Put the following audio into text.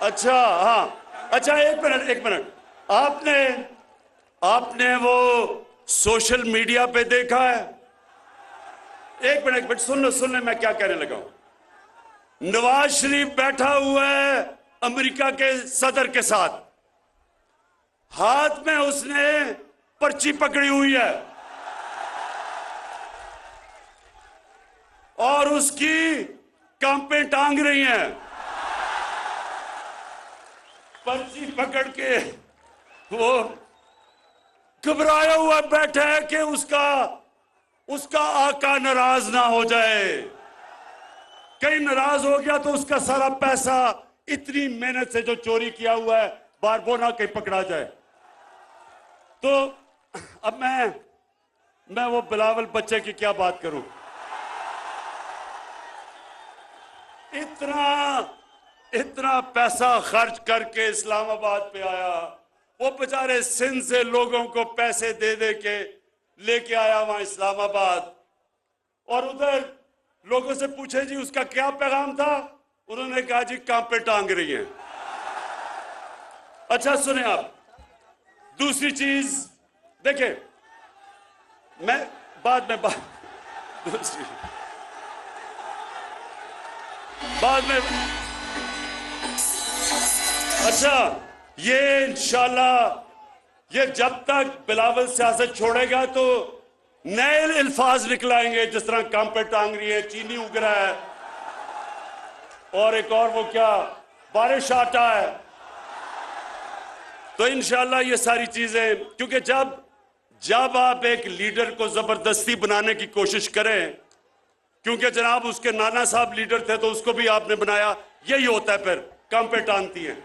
अच्छा हाँ, अच्छा एक मिनट एक मिनट, आपने आपने वो सोशल मीडिया पे देखा है? एक मिनट सुन ले मैं क्या कहने लगा हूं। नवाज शरीफ बैठा हुआ है अमेरिका के सदर के साथ, हाथ में उसने पर्ची पकड़ी हुई है और उसकी कांपे टांग रही हैं। पर्ची पकड़ के वो घबराया हुआ बैठा है कि उसका आका नाराज ना हो जाए, कहीं नाराज हो गया तो उसका सारा पैसा इतनी मेहनत से जो चोरी किया हुआ है बार वो ना कहीं पकड़ा जाए। तो अब मैं वो बिलावल बच्चे की क्या बात करूं, इतना पैसा खर्च करके इस्लामाबाद पे आया, वो बेचारे सिंध से लोगों को पैसे दे दे के लेके आया वहां इस्लामाबाद, और उधर लोगों से पूछे जी उसका क्या पैगाम था, उन्होंने कहा जी कांपे टांग रही हैं। अच्छा सुने आप, दूसरी चीज देखें, मैं बाद में अच्छा ये इंशाल्लाह ये जब तक बिलावल सियासत छोड़ेगा तो नए अल्फाज निकलाएंगे, जिस तरह कांपे टांग रही है, चीनी उग रहा है, और एक और वो क्या बारिश आटा है। तो इंशाल्लाह ये सारी चीजें, क्योंकि जब आप एक लीडर को जबरदस्ती बनाने की कोशिश करें, क्योंकि जनाब उसके नाना साहब लीडर थे तो उसको भी आपने बनाया, यही होता है, फिर कांपे टांगती हैं।